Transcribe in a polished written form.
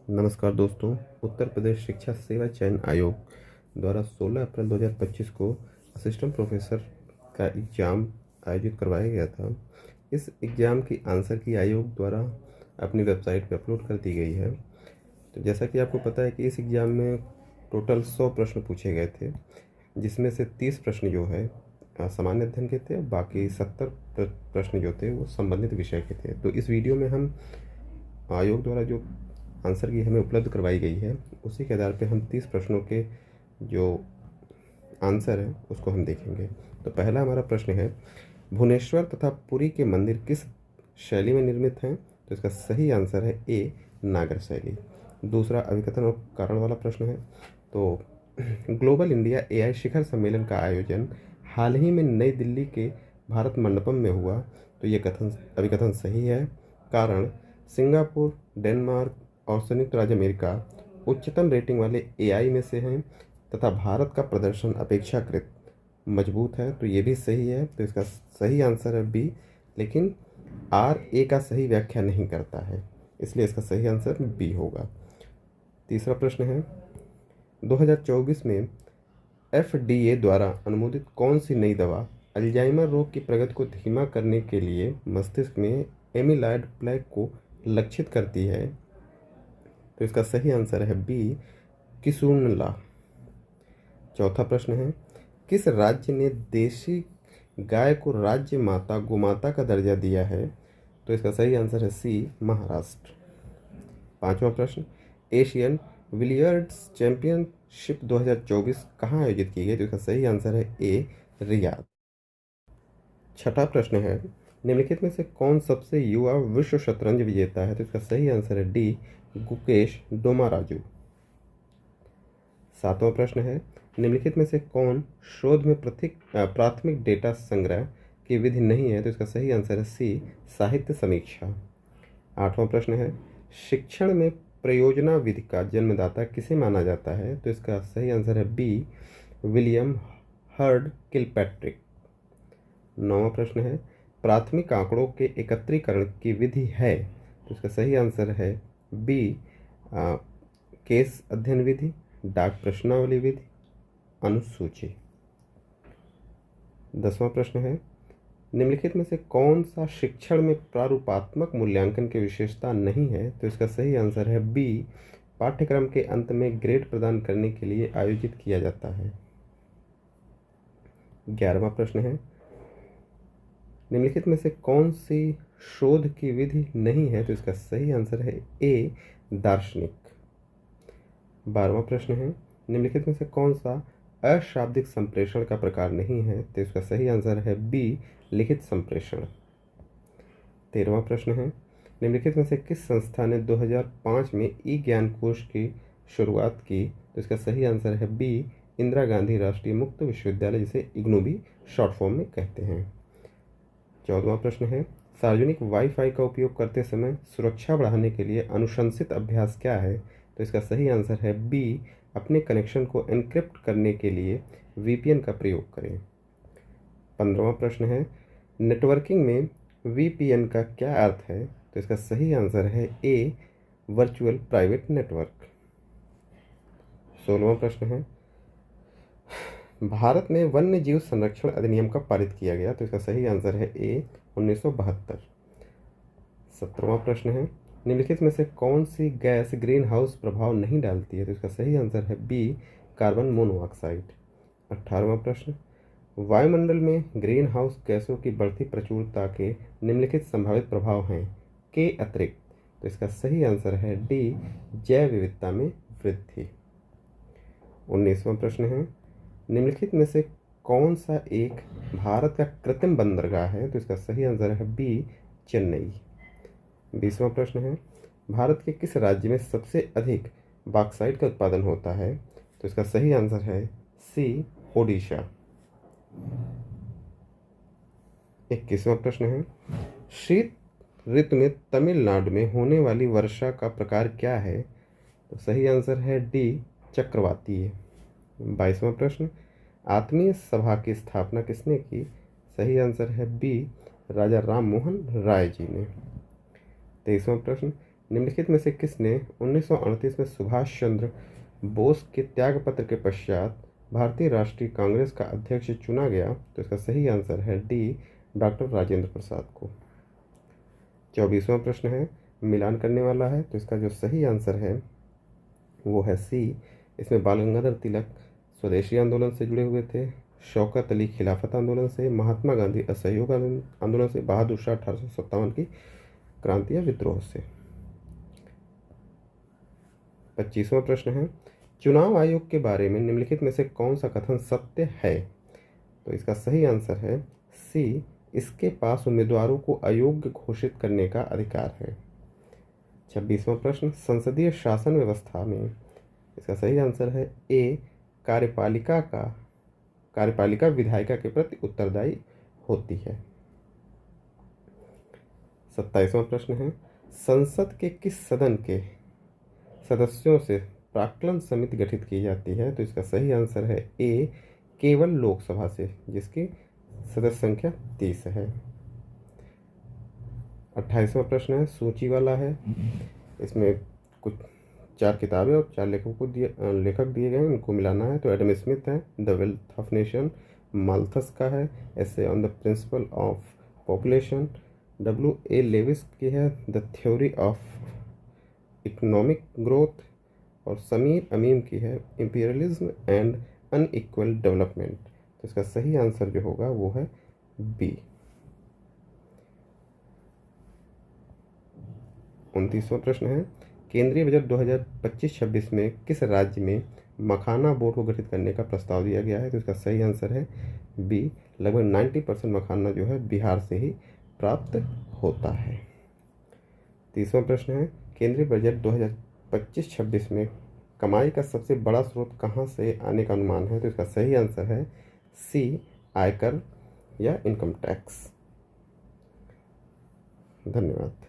नमस्कार दोस्तों। उत्तर प्रदेश शिक्षा सेवा चयन आयोग द्वारा 16 अप्रैल 2025 को असिस्टेंट प्रोफेसर का एग्ज़ाम आयोजित करवाया गया था। इस एग्ज़ाम की आंसर की आयोग द्वारा अपनी वेबसाइट पर अपलोड कर दी गई है। तो जैसा कि आपको पता है कि इस एग्ज़ाम में टोटल 100 प्रश्न पूछे गए थे, जिसमें से 30 प्रश्न जो है सामान्य अध्ययन के थे, बाकी 70 प्रश्न जो थे वो संबंधित विषय के थे। तो इस वीडियो में हम आयोग द्वारा जो आंसर की हमें उपलब्ध करवाई गई है, उसी के आधार पे हम 30 प्रश्नों के जो आंसर है उसको हम देखेंगे। तो पहला हमारा प्रश्न है, भुवनेश्वर तथा पुरी के मंदिर किस शैली में निर्मित हैं? तो इसका सही आंसर है ए, नागर शैली। दूसरा अभिकथन और कारण वाला प्रश्न है। तो ग्लोबल इंडिया एआई शिखर सम्मेलन का आयोजन हाल ही में नई दिल्ली के भारत मंडपम में हुआ। तो ये अभिकथन सही है। कारण, सिंगापुर, डेनमार्क और संयुक्त राज्य अमेरिका उच्चतम रेटिंग वाले एआई में से हैं तथा भारत का प्रदर्शन अपेक्षाकृत मजबूत है। तो ये भी सही है। तो इसका सही आंसर है बी, लेकिन आर ए का सही व्याख्या नहीं करता है, इसलिए इसका सही आंसर बी होगा। तीसरा प्रश्न है, 2024 में एफडीए द्वारा अनुमोदित कौन सी नई दवा अल्जाइमर रोग की प्रगति को धीमा करने के लिए मस्तिष्क में एमिलॉइड प्लेक को लक्षित करती है? तो इसका सही आंसर है बी, किसुनला। चौथा प्रश्न है, किस राज्य ने देशी गाय को राज्य माता गोमाता का दर्जा दिया है? तो इसका सही आंसर है सी, महाराष्ट्र। पांचवा प्रश्न, एशियन बिलियर्ड्स चैंपियनशिप 2024 कहाँ आयोजित की गई? तो इसका सही आंसर है ए, रियाद। छठा प्रश्न है, निम्नलिखित में से कौन सबसे युवा विश्व शतरंज विजेता है? तो इसका सही आंसर है डी, गुकेश डोमाराजू। सातवां प्रश्न है, निम्नलिखित में से कौन शोध में प्राथमिक डेटा संग्रह की विधि नहीं है? तो इसका सही आंसर है सी, साहित्य समीक्षा। आठवां प्रश्न है, शिक्षण में प्रयोजना विधि का जन्मदाता किसे माना जाता है? तो इसका सही आंसर है बी, विलियम हर्ड किलपैट्रिक। नौवां प्रश्न है, प्राथमिक आंकड़ों के एकत्रीकरण की विधि है? तो इसका सही आंसर है बी, केस अध्ययन विधि, डाक प्रश्नावली विधि, अनुसूची। 10वां प्रश्न है, निम्नलिखित में से कौन सा शिक्षण में प्रारूपात्मक मूल्यांकन की विशेषता नहीं है? तो इसका सही आंसर है बी, पाठ्यक्रम के अंत में ग्रेड प्रदान करने के लिए आयोजित किया जाता है। 11वां प्रश्न है, निम्नलिखित में से कौन सी शोध की विधि नहीं है? तो इसका सही आंसर है ए, दार्शनिक। 12वां प्रश्न है, निम्नलिखित में से कौन सा अशाब्दिक संप्रेषण का प्रकार नहीं है? तो इसका सही आंसर है बी, लिखित संप्रेषण। 13वां प्रश्न है, निम्नलिखित में से किस संस्था ने 2005 में ई ज्ञान कोश की शुरुआत की? तो इसका सही आंसर है बी, इंदिरा गांधी राष्ट्रीय मुक्त विश्वविद्यालय, जिसे इग्नू भी शॉर्ट फॉर्म में कहते हैं। 14वां प्रश्न है, सार्वजनिक वाईफाई का उपयोग करते समय सुरक्षा बढ़ाने के लिए अनुशंसित अभ्यास क्या है? तो इसका सही आंसर है बी, अपने कनेक्शन को एन्क्रिप्ट करने के लिए वीपीएन का प्रयोग करें। 15वां प्रश्न है, नेटवर्किंग में वीपीएन का क्या अर्थ है? तो इसका सही आंसर है ए, वर्चुअल प्राइवेट नेटवर्क। 16वां प्रश्न है, भारत में वन्य जीव संरक्षण अधिनियम कब पारित किया गया? तो इसका सही आंसर है ए, 1972। 17वां प्रश्न है, निम्नलिखित में से कौन सी गैस ग्रीन हाउस प्रभाव नहीं डालती है? तो इसका सही आंसर है बी, कार्बन मोनोऑक्साइड। 18वां प्रश्न, वायुमंडल में ग्रीन हाउस गैसों की बढ़ती प्रचुरता के निम्नलिखित संभावित प्रभाव हैं के अतिरिक्त? तो इसका सही आंसर है डी, जैव विविधता में वृद्धि। 19वां प्रश्न है, निम्नलिखित में से कौन सा एक भारत का कृत्रिम बंदरगाह है? तो इसका सही आंसर है बी, चेन्नई। 20वां प्रश्न है, भारत के किस राज्य में सबसे अधिक बॉक्साइट का उत्पादन होता है? तो इसका सही आंसर है सी, ओडिशा। 21वां प्रश्न है, शीत ऋतु में तमिलनाडु में होने वाली वर्षा का प्रकार क्या है? तो सही आंसर है डी, चक्रवातीय। 22वां प्रश्न, आत्मीय सभा की स्थापना किसने की? सही आंसर है बी, राजा राम मोहन राय जी ने। 23वां प्रश्न, निम्नलिखित में से किसने 1938 में सुभाष चंद्र बोस के त्यागपत्र के पश्चात भारतीय राष्ट्रीय कांग्रेस का अध्यक्ष चुना गया? तो इसका सही आंसर है डी, डॉक्टर राजेंद्र प्रसाद को। 24वां प्रश्न है, मिलान करने वाला है, तो इसका जो सही आंसर है वो है सी। इसमें बाल गंगाधर तिलक स्वदेशी आंदोलन से जुड़े हुए थे, शौकत अली खिलाफत आंदोलन से, महात्मा गांधी असहयोग आंदोलन से, बहादुर शाह 1857 की क्रांति या विद्रोह से। 25वां प्रश्न है, चुनाव आयोग के बारे में निम्नलिखित में से कौन सा कथन सत्य है? तो इसका सही आंसर है सी, इसके पास उम्मीदवारों को अयोग्य घोषित करने का अधिकार है। 26वां प्रश्न, संसदीय शासन व्यवस्था में इसका सही आंसर है ए, कार्यपालिका विधायिका के प्रति उत्तरदायी होती है। 27वां प्रश्न है, संसद के किस सदन के सदस्यों से प्राक्कलन समिति गठित की जाती है? तो इसका सही आंसर है ए, केवल लोकसभा से, जिसकी सदस्य संख्या 30 है। 28वां प्रश्न है, सूची वाला है, इसमें कुछ 4 किताबें और 4 लेखक दिए गए हैं, उनको मिलाना है। तो एडम स्मिथ है, the wealth of nation, Malthus का है ऐसे on the principle of population, W.A. Lewis की है the theory of economic growth, और समीर अमीम की है इंपीरियलिज्म एंड अनइक्वल डेवलपमेंट। तो इसका सही आंसर जो होगा वो है बी। 29वां प्रश्न है, केंद्रीय बजट 2025-26 में किस राज्य में मखाना बोर्ड को गठित करने का प्रस्ताव दिया गया है? तो इसका सही आंसर है बी, लगभग 90% मखाना जो है बिहार से ही प्राप्त होता है। 30वां प्रश्न है, केंद्रीय बजट 2025-26 में कमाई का सबसे बड़ा स्रोत कहाँ से आने का अनुमान है? तो इसका सही आंसर है सी, आयकर या इनकम टैक्स। धन्यवाद।